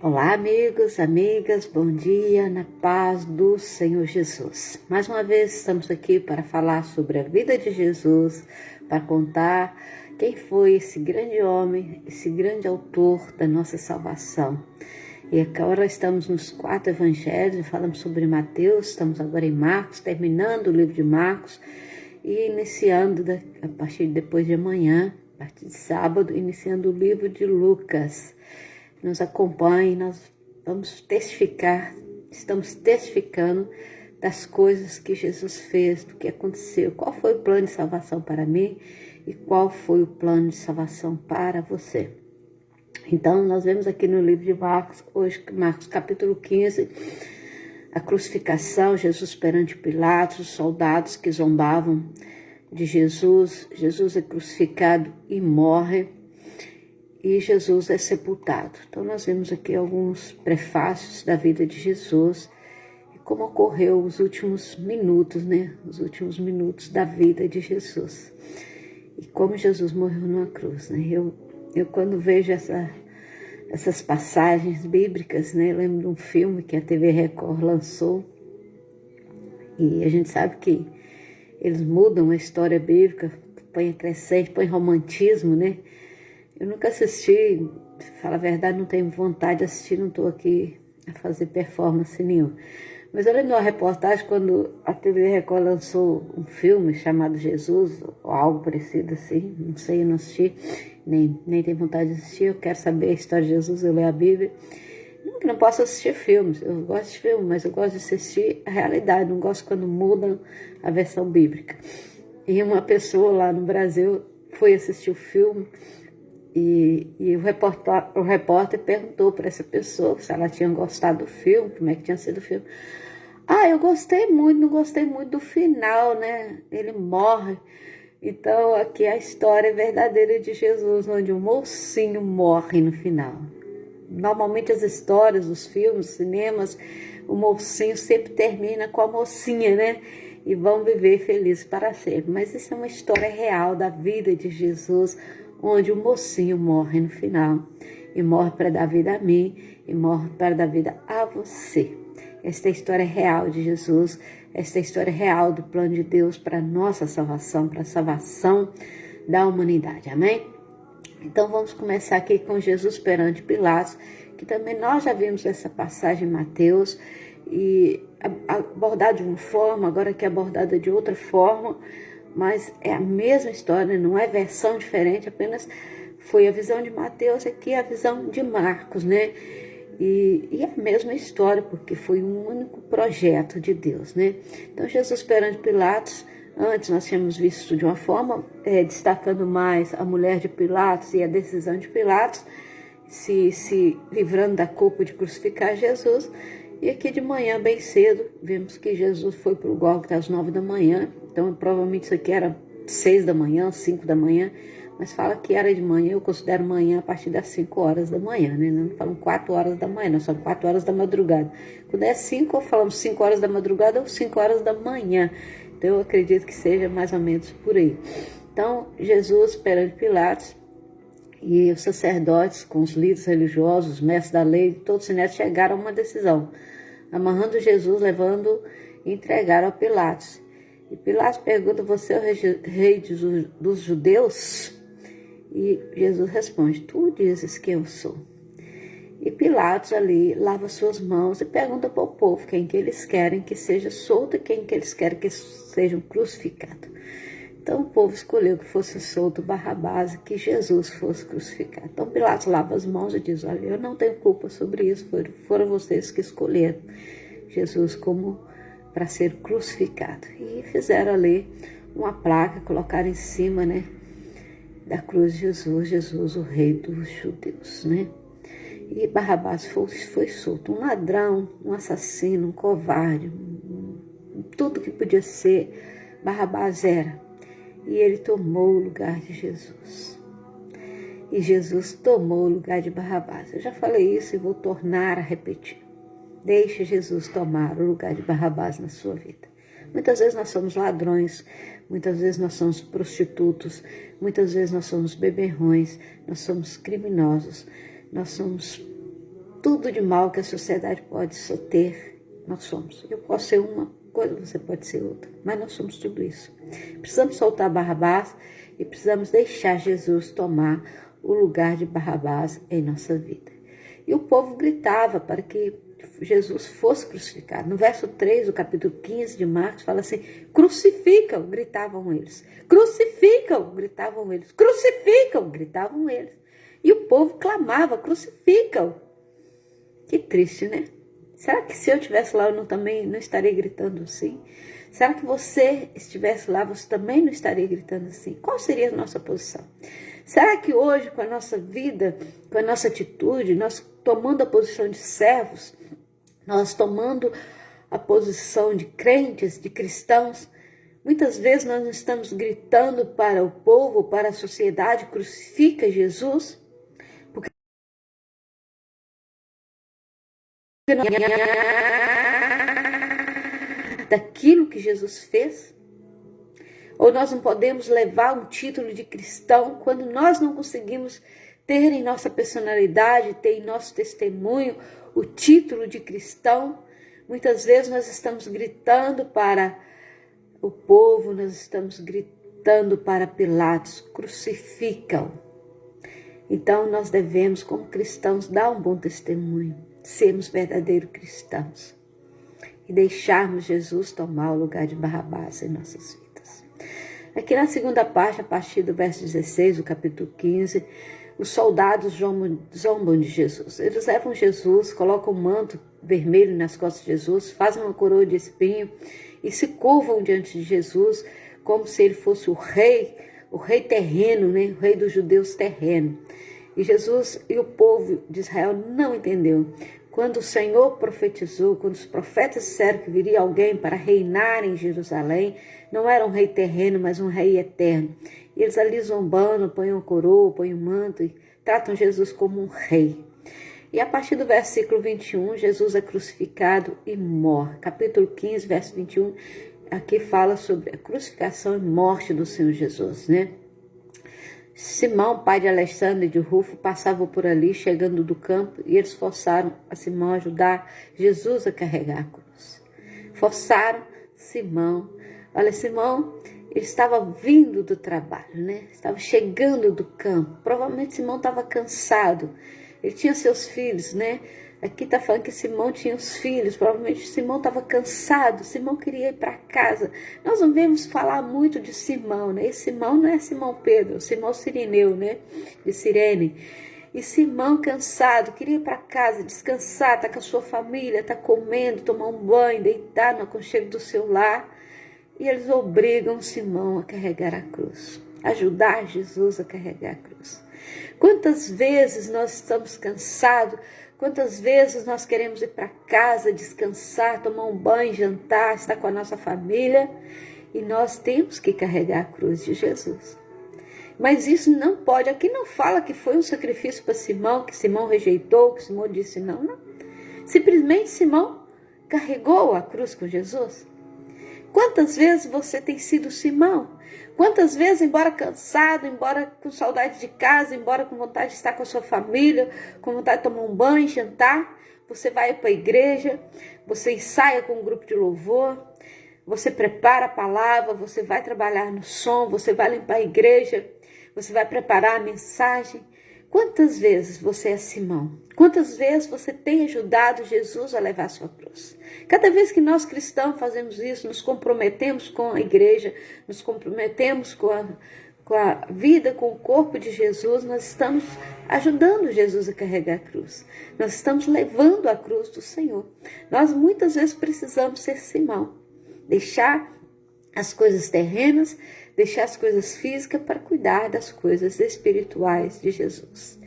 Olá, amigos, amigas, bom dia, na paz do Senhor Jesus. Mais uma vez estamos aqui para falar sobre a vida de Jesus, para contar quem foi esse grande homem, esse grande autor da nossa salvação. E agora estamos nos 4 evangelhos, falamos sobre Mateus, estamos agora em Marcos, terminando o livro de Marcos e iniciando a partir de depois de amanhã, a partir de sábado, iniciando o livro de Lucas. Nos acompanhe, nós vamos testificar, estamos testificando das coisas que Jesus fez, do que aconteceu, qual foi o plano de salvação para mim e qual foi o plano de salvação para você. Então, nós vemos aqui no livro de Marcos, hoje, Marcos capítulo 15, a crucificação, Jesus perante Pilatos, os soldados que zombavam de Jesus, Jesus é crucificado e morre, e Jesus é sepultado. Então nós vemos aqui alguns prefácios da vida de Jesus e como ocorreu os últimos minutos, Os últimos minutos da vida de Jesus. E como Jesus morreu numa cruz, Eu quando vejo essas passagens bíblicas, Eu lembro de um filme que a TV Record lançou e a gente sabe que eles mudam a história bíblica, põe crescente, põe romantismo, Eu nunca assisti, fala a verdade, não tenho vontade de assistir, não estou aqui a fazer performance nenhuma. Mas eu lembro de uma reportagem quando a TV Record lançou um filme chamado Jesus, ou algo parecido assim, não sei, eu não assisti, nem tenho vontade de assistir, eu quero saber a história de Jesus, eu leio a Bíblia. Não que não posso assistir filmes, eu gosto de filmes, mas eu gosto de assistir a realidade, não gosto quando mudam a versão bíblica. E uma pessoa lá no Brasil foi assistir o filme, e o repórter perguntou para essa pessoa se ela tinha gostado do filme, como é que tinha sido o filme. Eu gostei muito, não gostei muito do final, Ele morre. Então, aqui é a história verdadeira de Jesus, onde um mocinho morre no final. Normalmente as histórias, os filmes, os cinemas, o mocinho sempre termina com a mocinha, E vão viver felizes para sempre. Mas isso é uma história real da vida de Jesus, onde o mocinho morre no final, e morre para dar vida a mim, e morre para dar vida a você. Esta é a história real de Jesus, esta é a história real do plano de Deus para a nossa salvação, para a salvação da humanidade, amém? Então vamos começar aqui com Jesus perante Pilatos, que também nós já vimos essa passagem em Mateus, e abordada de uma forma, agora que é abordada de outra forma, mas é a mesma história, não é versão diferente, apenas foi a visão de Mateus, aqui é a visão de Marcos, E é a mesma história, porque foi um único projeto de Deus, Então, Jesus perante Pilatos, antes nós tínhamos visto de uma forma, destacando mais a mulher de Pilatos e a decisão de Pilatos, se livrando da culpa de crucificar Jesus. E aqui de manhã, bem cedo, vemos que Jesus foi para o Gólgota às 9 da manhã. Então, provavelmente isso aqui era 6 da manhã, 5 da manhã. Mas fala que era de manhã, eu considero manhã a partir das 5 horas da manhã, Não falam 4 horas da manhã, não, são 4 horas da madrugada. Quando é 5, falamos 5 horas da madrugada ou 5 horas da manhã. Então, eu acredito que seja mais ou menos por aí. Então, Jesus perante Pilatos, e os sacerdotes, com os líderes religiosos, os mestres da lei, todos os sinédrios chegaram a uma decisão, amarrando Jesus, levando e entregaram a Pilatos. E Pilatos pergunta: você é o rei dos judeus? E Jesus responde: tu dizes que eu sou. E Pilatos ali lava suas mãos e pergunta para o povo quem que eles querem que seja solto e quem que eles querem que sejam crucificados. Então o povo escolheu que fosse solto Barrabás e que Jesus fosse crucificado. Então Pilatos lava as mãos e diz: olha, eu não tenho culpa sobre isso, foram vocês que escolheram Jesus como para ser crucificado. E fizeram ali uma placa, colocaram em cima, da cruz de Jesus, Jesus o rei dos judeus, E Barrabás foi solto, um ladrão, um assassino, um covarde, tudo que podia ser, Barrabás era. E ele tomou o lugar de Jesus. E Jesus tomou o lugar de Barrabás. Eu já falei isso e vou tornar a repetir. Deixe Jesus tomar o lugar de Barrabás na sua vida. Muitas vezes nós somos ladrões, muitas vezes nós somos prostitutos, muitas vezes nós somos beberrões, nós somos criminosos, nós somos tudo de mal que a sociedade pode só ter, nós somos. Eu posso ser uma coisa, você pode ser outra, mas nós somos tudo isso. Precisamos soltar Barrabás e precisamos deixar Jesus tomar o lugar de Barrabás em nossa vida. E o povo gritava para que Jesus fosse crucificado. No verso 3 do capítulo 15 de Marcos, fala assim: crucificam, gritavam eles. Crucificam, gritavam eles. Crucificam, gritavam eles. E o povo clamava: crucificam. Que triste, né? Será que se eu estivesse lá, eu também não estaria gritando assim? Será que você estivesse lá, você também não estaria gritando assim? Qual seria a nossa posição? Será que hoje, com a nossa vida, com a nossa atitude, nós tomando a posição de servos, nós tomando a posição de crentes, de cristãos, muitas vezes nós não estamos gritando para o povo, para a sociedade: crucifica Jesus? Porque daquilo que Jesus fez? Ou nós não podemos levar um título de cristão quando nós não conseguimos ter em nossa personalidade, ter em nosso testemunho o título de cristão? Muitas vezes nós estamos gritando para o povo, nós estamos gritando para Pilatos: crucificam. Então nós devemos, como cristãos, dar um bom testemunho, sermos verdadeiros cristãos e deixarmos Jesus tomar o lugar de Barrabás em nossas vidas. Aqui na segunda parte, a partir do verso 16 do capítulo 15, os soldados zombam de Jesus. Eles levam Jesus, colocam um manto vermelho nas costas de Jesus, fazem uma coroa de espinho e se curvam diante de Jesus como se ele fosse o rei terreno, né? O rei dos judeus terreno. E Jesus e o povo de Israel não entendeu. Quando o Senhor profetizou, quando os profetas disseram que viria alguém para reinar em Jerusalém, não era um rei terreno, mas um rei eterno. E eles ali zombando, põem uma coroa, põem um manto e tratam Jesus como um rei. E a partir do versículo 21, Jesus é crucificado e morre. Capítulo 15, verso 21, aqui fala sobre a crucificação e morte do Senhor Jesus, né? Simão, pai de Alexandre e de Rufo, passava por ali, chegando do campo, e eles forçaram a Simão a ajudar Jesus a carregar a cruz. Forçaram Simão. Olha, Simão, ele estava vindo do trabalho, né? Estava chegando do campo. Provavelmente Simão estava cansado. Ele tinha seus filhos, né? Aqui está falando que Simão tinha os filhos, provavelmente Simão estava cansado, Simão queria ir para casa. Nós não vemos falar muito de Simão, né? Esse Simão não é Simão Pedro, Simão Cirineu, né? De Cirene. E Simão cansado, queria ir para casa, descansar, tá com a sua família, tá comendo, tomar um banho, deitar no aconchego do seu lar. E eles obrigam Simão a carregar a cruz, ajudar Jesus a carregar a cruz. Quantas vezes nós estamos cansados, quantas vezes nós queremos ir para casa, descansar, tomar um banho, jantar, estar com a nossa família, e nós temos que carregar a cruz de Jesus. Mas isso não pode, aqui não fala que foi um sacrifício para Simão, que Simão rejeitou, que Simão disse não. Simplesmente Simão carregou a cruz com Jesus. Quantas vezes você tem sido Simão? Quantas vezes, embora cansado, embora com saudade de casa, embora com vontade de estar com a sua família, com vontade de tomar um banho, jantar, você vai para a igreja, você ensaia com um grupo de louvor, você prepara a palavra, você vai trabalhar no som, você vai limpar a igreja, você vai preparar a mensagem. Quantas vezes você é Simão? Quantas vezes você tem ajudado Jesus a levar a sua cruz? Cada vez que nós cristãos fazemos isso, nos comprometemos com a igreja, nos comprometemos com a vida, com o corpo de Jesus, nós estamos ajudando Jesus a carregar a cruz. Nós estamos levando a cruz do Senhor. Nós muitas vezes precisamos ser Simão, deixar as coisas terrenas, deixar as coisas físicas para cuidar das coisas espirituais de Jesus.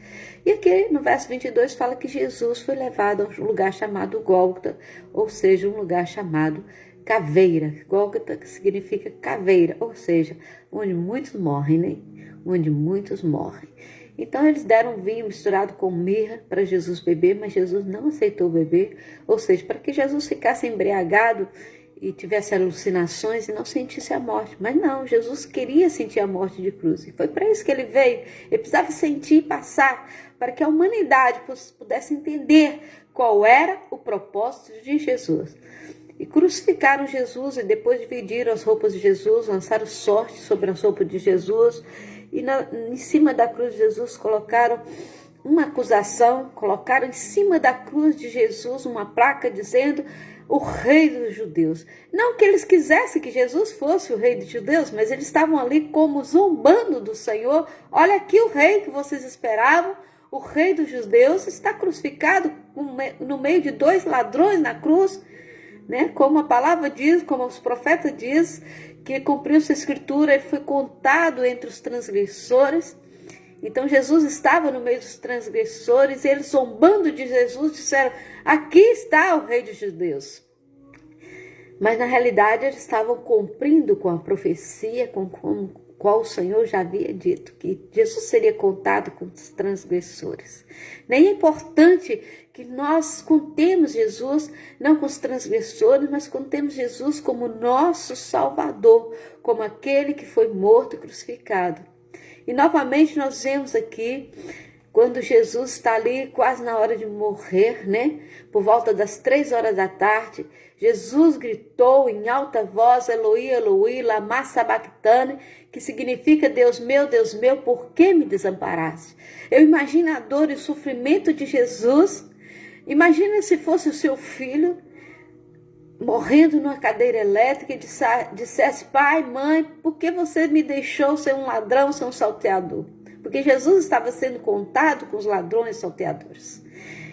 E aqui no verso 22 fala que Jesus foi levado a um lugar chamado Gólgota, ou seja, um lugar chamado caveira. Gólgota que significa caveira, ou seja, onde muitos morrem, né? Onde muitos morrem. Então eles deram vinho misturado com mirra para Jesus beber, mas Jesus não aceitou beber, ou seja, para que Jesus ficasse embriagado e tivesse alucinações e não sentisse a morte. Mas não, Jesus queria sentir a morte de cruz. E foi para isso que ele veio. Ele precisava sentir e passar para que a humanidade pudesse entender qual era o propósito de Jesus. E crucificaram Jesus e depois dividiram as roupas de Jesus, lançaram sorte sobre as roupas de Jesus. E em cima da cruz de Jesus colocaram uma acusação, colocaram em cima da cruz de Jesus uma placa dizendo o rei dos judeus. Não que eles quisessem que Jesus fosse o rei dos judeus, mas eles estavam ali como zombando do Senhor. Olha aqui o rei que vocês esperavam, o rei dos judeus está crucificado no meio de dois ladrões na cruz, né? Como a palavra diz, como os profetas diz, que cumpriu-se a escritura, ele foi contado entre os transgressores. Então Jesus estava no meio dos transgressores e eles, zombando de Jesus, disseram: aqui está o rei dos judeus. Mas na realidade eles estavam cumprindo com a profecia, com qual o Senhor já havia dito, que Jesus seria contado com os transgressores. Nem é importante que nós contemos Jesus, não com os transgressores, mas contemos Jesus como nosso Salvador, como aquele que foi morto e crucificado. E novamente nós vemos aqui, quando Jesus está ali quase na hora de morrer, né? Por volta das 3 horas da tarde, Jesus gritou em alta voz: Eloi, Eloi, lama sabachthani, que significa: Deus meu, por que me desamparaste? Eu imagino a dor e o sofrimento de Jesus. Imagina se fosse o seu filho morrendo numa cadeira elétrica e dissesse: pai, mãe, por que você me deixou ser um ladrão, ser um salteador? Porque Jesus estava sendo contado com os ladrões e salteadores.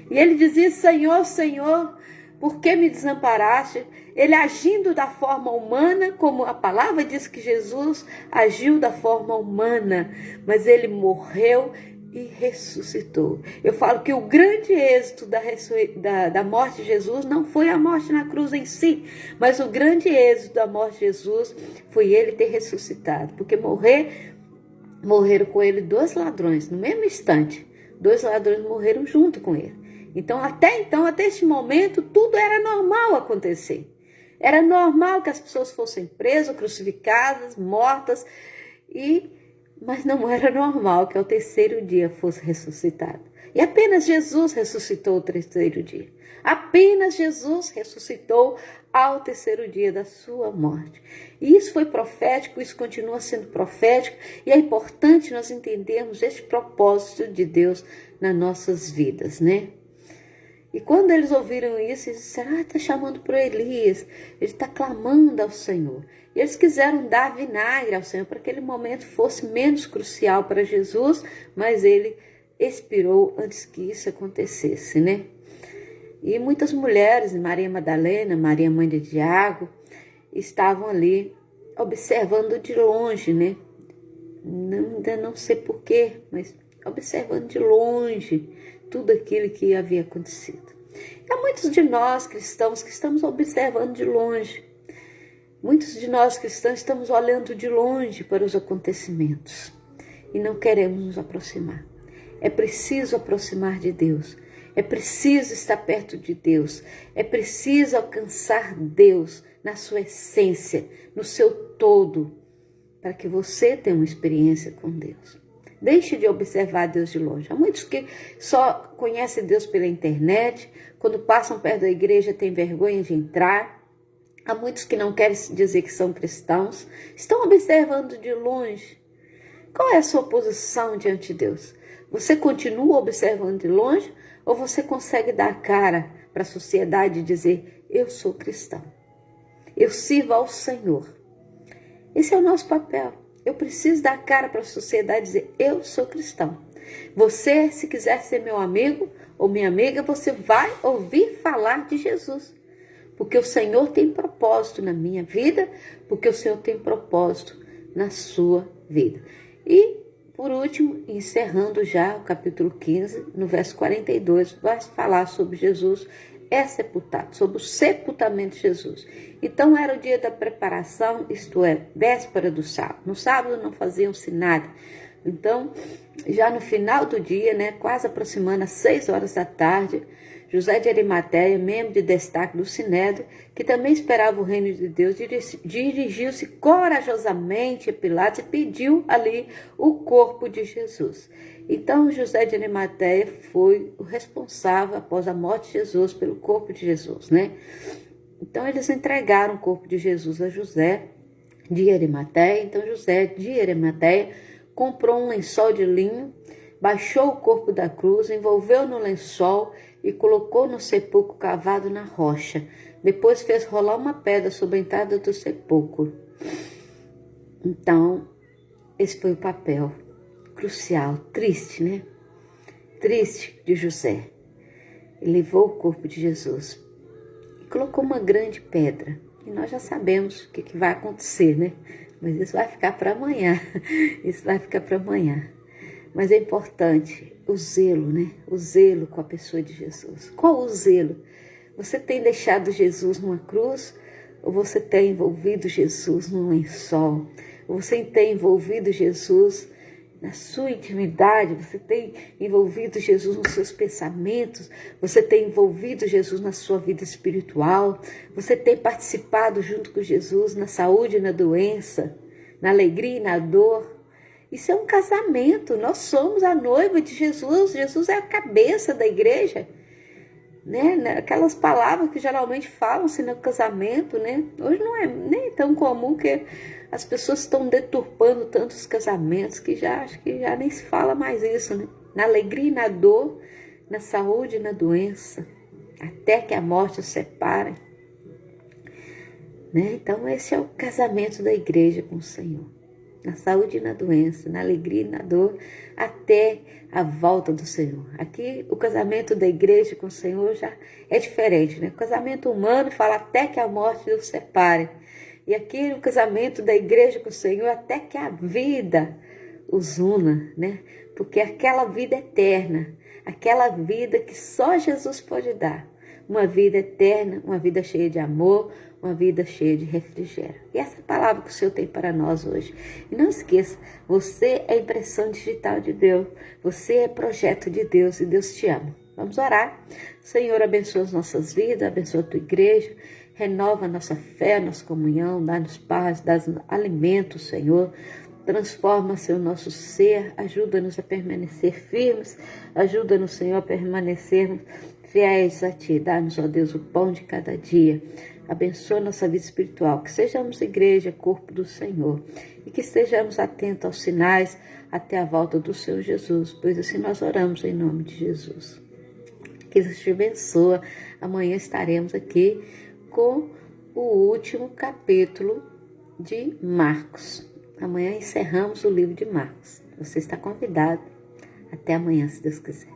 E ele dizia: Senhor, Senhor, por que me desamparaste? Ele agindo da forma humana, como a palavra diz que Jesus agiu da forma humana, mas ele morreu e ressuscitou. Eu falo que o grande êxito da morte de Jesus não foi a morte na cruz em si, mas o grande êxito da morte de Jesus foi ele ter ressuscitado, porque morreram com ele 2 ladrões, no mesmo instante, 2 ladrões morreram junto com ele. Então, até este momento, tudo era normal acontecer. Era normal que as pessoas fossem presas, crucificadas, mortas, mas não era normal que ao 3º dia fosse ressuscitado. E apenas Jesus ressuscitou ao 3º dia. Apenas Jesus ressuscitou ao 3º dia da sua morte. E isso foi profético, isso continua sendo profético, e é importante nós entendermos este propósito de Deus nas nossas vidas, né? E quando eles ouviram isso, eles disseram: está chamando por Elias, ele está clamando ao Senhor. E eles quiseram dar vinagre ao Senhor para que aquele momento fosse menos crucial para Jesus, mas ele expirou antes que isso acontecesse, né? E muitas mulheres, Maria Madalena, Maria mãe de Tiago, estavam ali observando de longe, né? Ainda não sei porquê, mas observando de longe tudo aquilo que havia acontecido. E há muitos de nós cristãos que estamos observando de longe. Muitos de nós cristãos estamos olhando de longe para os acontecimentos e não queremos nos aproximar. É preciso aproximar de Deus. É preciso estar perto de Deus. É preciso alcançar Deus na sua essência, no seu todo, para que você tenha uma experiência com Deus. Deixe de observar Deus de longe. Há muitos que só conhecem Deus pela internet, quando passam perto da igreja têm vergonha de entrar. Há muitos que não querem dizer que são cristãos, estão observando de longe. Qual é a sua posição diante de Deus? Você continua observando de longe ou você consegue dar a cara para a sociedade e dizer: eu sou cristão, eu sirvo ao Senhor? Esse é o nosso papel. Eu preciso dar a cara para a sociedade e dizer: eu sou cristão. Você, se quiser ser meu amigo ou minha amiga, você vai ouvir falar de Jesus. Porque o Senhor tem propósito na minha vida, porque o Senhor tem propósito na sua vida. E, por último, encerrando já o capítulo 15, no verso 42, vai falar sobre Jesus sepultado, sobre o sepultamento de Jesus. Então era o dia da preparação, isto é, véspera do sábado. No sábado não faziam-se nada. Então, já no final do dia, né, quase aproximando às 6 horas da tarde, José de Arimateia, membro de destaque do Sinédrio, que também esperava o reino de Deus, dirigiu-se corajosamente a Pilatos e pediu ali o corpo de Jesus. Então José de Arimateia foi o responsável, após a morte de Jesus, pelo corpo de Jesus, né? Então eles entregaram o corpo de Jesus a José de Arimateia. Então José de Arimateia comprou um lençol de linho, baixou o corpo da cruz, envolveu no lençol e colocou no sepulcro cavado na rocha. Depois fez rolar uma pedra sobre a entrada do sepulcro. Então, esse foi o papel crucial, triste, né? Triste de José. Ele levou o corpo de Jesus e colocou uma grande pedra. E nós já sabemos o que vai acontecer, né? Mas isso vai ficar para amanhã. Isso vai ficar para amanhã. Mas é importante o zelo, né? O zelo com a pessoa de Jesus. Qual o zelo? Você tem deixado Jesus numa cruz? Ou você tem envolvido Jesus num lençol? Ou você tem envolvido Jesus na sua intimidade? Você tem envolvido Jesus nos seus pensamentos? Você tem envolvido Jesus na sua vida espiritual? Você tem participado junto com Jesus na saúde e na doença, na alegria e na dor? Isso é um casamento. Nós somos a noiva de Jesus. Jesus é a cabeça da igreja, né? Aquelas palavras que geralmente falam-se no casamento, né? Hoje não é nem tão comum, que as pessoas estão deturpando tantos casamentos que acho que já nem se fala mais isso, né? Na alegria e na dor, na saúde e na doença, até que a morte os separe, né? Então esse é o casamento da igreja com o Senhor. Na saúde e na doença, na alegria e na dor, até a volta do Senhor. Aqui o casamento da igreja com o Senhor já é diferente, né? O casamento humano fala até que a morte os separe. E aqui o casamento da igreja com o Senhor, até que a vida os una, né? Porque aquela vida eterna, aquela vida que só Jesus pode dar. Uma vida eterna, uma vida cheia de amor, uma vida cheia de refrigério. E essa é a palavra que o Senhor tem para nós hoje. E não esqueça, você é impressão digital de Deus. Você é projeto de Deus e Deus te ama. Vamos orar. Senhor, abençoa as nossas vidas, abençoa a tua igreja, renova a nossa fé, a nossa comunhão, dá-nos paz, dá-nos alimento, Senhor. Transforma, Senhor, nosso ser, ajuda-nos a permanecer firmes, ajuda-nos, Senhor, a permanecermos fiéis a Ti. Dá-nos, ó Deus, o pão de cada dia. Abençoa nossa vida espiritual, que sejamos igreja, corpo do Senhor, e que estejamos atentos aos sinais até a volta do Senhor Jesus, pois assim nós oramos em nome de Jesus. Que Deus te abençoe. Amanhã estaremos aqui com o último capítulo de Marcos. Amanhã encerramos o livro de Marcos. Você está convidado. Até amanhã, se Deus quiser.